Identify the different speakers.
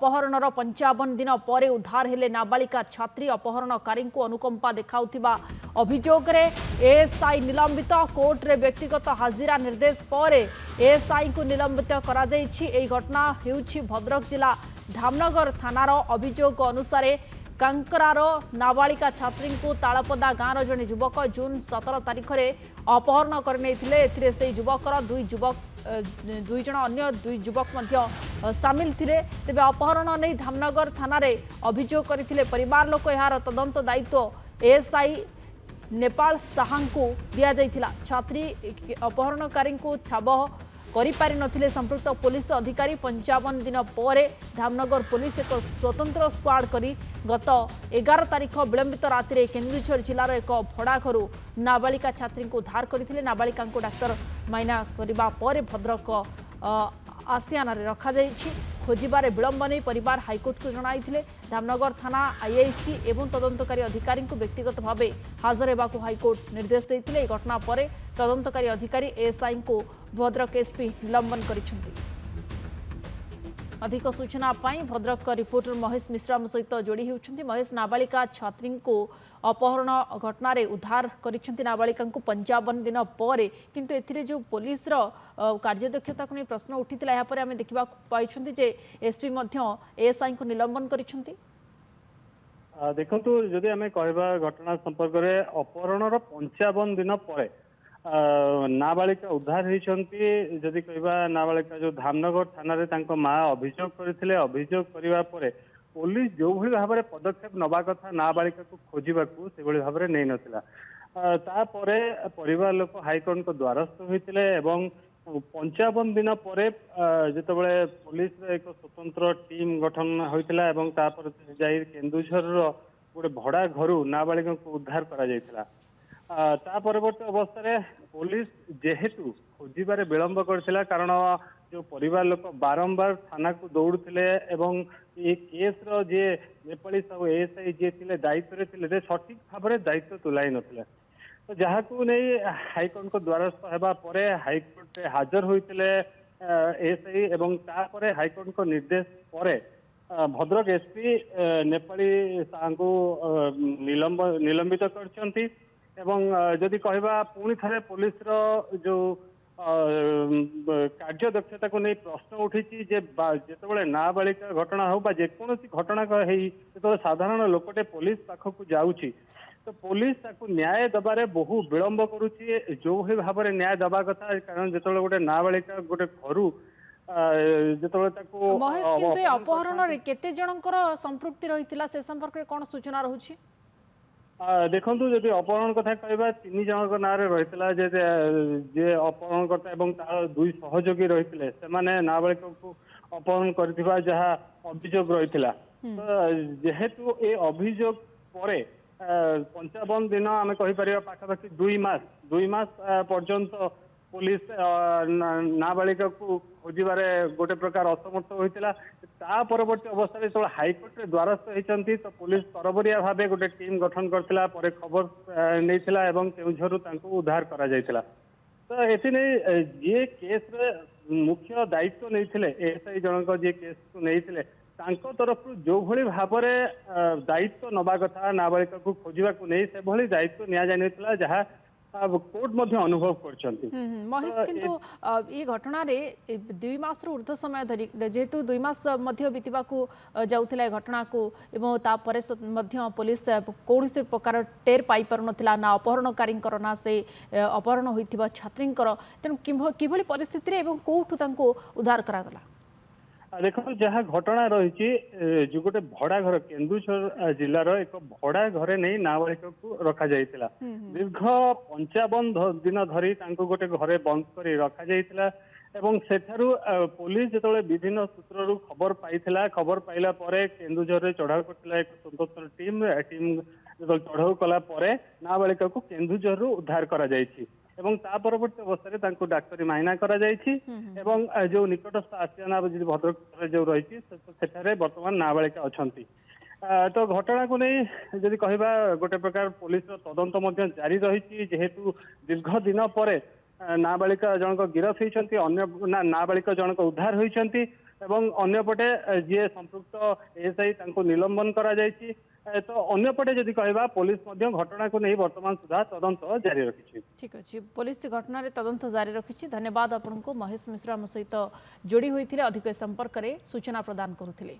Speaker 1: अपहरणर 55 दिन पर उद्धार हेले नाबालिका छात्री अपहरणकारी को अनुकंपा देखाउथिबा अभियोग रे एएसआई निलंबित कोर्ट रे व्यक्तिगत हाजिरा निर्देश पर एएसआई को निलंबित करा जायछि। एई घटना हेउछि भद्रक जिला धामनगर थानार अभियोग अनुसार कांकरार नाबालिका छात्री को तालपदा गाँव जड़े युवक जून 17 तारिख में अपहरण कर युवकर दुई जन अन्य दुई युवक सामिल थे। तेज अपहरण नहीं धामनगर थाना अभियोग करते परिवार लोक यार तदंत दायित्व एएसआई नेपाल साहा को दि जाइथिला। छात्री अपहरणकारी को ठाब करिपारि नथिले संपृक्त पुलिस अधिकारी। 55 दिन पर धामनगर पुलिस एक स्वतंत्र स्क्वाड करी गत 11 तारिख विलंबित राति में केन्दुझर जिलार एक भड़ा घर नाबालिका छात्री को उद्धार करते। नाबालिका को डाक्तर माइना करने पर भद्रक आसियाना रखा खोजबार विलंब नहीं परिवार हाइकोर्ट को जणाइथिले। धामनगर थाना आईआईसी एवं तदंतकारी अधिकारी को व्यक्तिगत भाव हाजर होगा हाइकोर्ट निर्देश देते। घटना पर तदंतकारी अधिकारी एएसआई को भद्रक एसपी निलंबन करिसेंति। अधिक सूचना पाई भद्रक रिपोर्टर महेश मिश्रा मो सहित जोड़ी होउछंती। महेश, नाबालिका छात्री को अपहरण घटना रे उद्धार करिसेंती नाबालिका को 55 दिन पर, किंतु एथिरे जो पुलिस रो कार्यदक्षता को प्रश्न उठितिला या पर आमे देखिबा पाइछंती जे एसपी मध्य एएसआई को निलंबन करिसेंती।
Speaker 2: देखंतु जदि आमे कहबा घटना संपर्क रे अपहरणर 55 दिन पर नाबालिका उद्धार होती। जदि कहबा नाबालिका जो धामनगर थाना रे तांको माँ अभियोग करथिले। अभियोग करिवा परे पुलिस जो भली भाव में पदक्षेप नवा कथा नाबालिका को खोजिबा को से भली भाव में नै नथिला। तापरे परिवार लोक हाईकोर्ट को द्वारस्थ होइतिले एवं 55 दिन पर जितेबाला पुलिस एक स्वतंत्र टीम गठन होइतिला एवं तापर जाई केन्दुझर गोटे भड़ा घर नाबालिका को उद्धार करा जायतिला। ता परवर्ती अवस्था पुलिस जेहेतु खोजबार विलंब करथिला कारण जो परिवार लोक बारंबार थाना को दौड़ुथिले एवं ये केस रो जे नेपाली सब एएसआई जे थिले दायित्व रे थिले सठिक भाव में दायित्व तुलाई नथिले। तो जहाँ को नहीं हाईकोर्ट को द्वारस्थ होगा पर हाईकोर्ट रे हाजर होइतिले एएसआई एवं तापर हाईकोर्ट को निर्देश पर भद्रक एसपी नेपाली साहा को निलंबित करछंती। एवं जदि कहबा पुणी थे पुलिस रो जो कार्य दक्षता को नहीं प्रश्न उठी जितेबाला नाबालिका घटना हो जेकोसी घटना जो साधारण लोकटे पुलिस पाखक जाऊँगी तो पुलिस ताकू न्याय दबारे बहु विलंब करुच्ची जो भाव में न्याय दबा कथा कारण जो गोटे नाबालिका गोटे घर जो
Speaker 1: महेश किंतु अपहरण केते जनकर संपृक्ति रही से संपर्क में कौन सूचना रही?
Speaker 2: देखु जदि अपहरण कथा कहबा 3 जनक ना रही जे अपहरण करता एवं तार 2 सहयोगी रही से नाबालिका को अपहरण करथिबा जहा अभियोग रही। तो जेहेतु ए अभियोग पर 55 दिन आम कहीपर पाखापाखि 2 मास पर्यंत पुलिस नाबालिका को खोजबार गोटे प्रकार असमर्थ होता। परवर्ती अवस्था जो हाईकोर्ट रे द्वारस्थ होती तो पुलिस तरबरिया भाव गोटे टीम गठन करथिला पर खबर नहीं केउझरु तांको उद्धार करा जायतिला। तो एथि नहीं जे केस रे मुख्य दायित्व नहीं एएसआई जनक जे केस को नहीं तरफ जो भली भाव में दायित्व नवा कथा नाबालिका को खोजवा को नहीं से भली दायित्व निया जाय नथिला जहा कोर्ट मध्य अनुभव करछंती।
Speaker 1: महेश किंतु ये घटना रे 2 मास ऊर्ध्व समय धरी जेहेतु 2 मास मध्य बीतवा को जाउथिला घटना को एवं तापर मध्य पुलिस कौन प्रकार टेर पाई पार नथिला ना अपहरणकारी ना से अपहरण होइथिबा छात्रींकर तेन किभली परिस्थिति रे एवं कोठु तांको उद्धार करागला?
Speaker 2: देखो जहाँ घटना रही जो गोटे भड़ा घर केन्दुझर जिलार एक भड़ा घरे नहीं नाबालिका को रखा जाइतिला। दीर्घ 55 दिन धरी गोटे घरे बंद कर रखा जाइतिला एवं सेठारु पुलिस जो विभिन्न सूत्रु खबर पाइथिला। खबर पाइला परे केन्दुझर रे चढ़ाऊ करथिला एक स्वतंत्र टीम जो चढ़ाऊ कला परे नाबालिका को केन्दुझर रु उद्धार करा जाइछि एवं ता परवर्ती अवस्था डाक्तरी माइना करा जाइछि एवं जो निकटस्थ आसियाना भद्रक जो रही बर्तमान नाबालिका अछंती। तो घटना को नहीं जदि कहबा गोटे प्रकार पुलिस तदंत जारी रही जेहेतु दीर्घ दिन पर नाबालिका जनक गिरफ होती अन्य नाबालिका जनक उद्धार होती ଏବଂ ଅନ୍ୟପଟେ ଯିଏ ସମ୍ପୃକ୍ତ ଏଏସ୍ଆଇ ତାଙ୍କୁ ନିଲମ୍ବନ କରାଯାଇଛି। तो अन्यपटे जदि कहबा पुलिस घटना को नहीं वर्तमान सुधा तदंत जारी रखी।
Speaker 1: ठीक अच्छे पुलिस घटना तदंत जारी रखी। धन्यवाद आपको महेश मिश्रा आम सहित जोड़ी होते अधिक संपर्क में सूचना प्रदान करुले।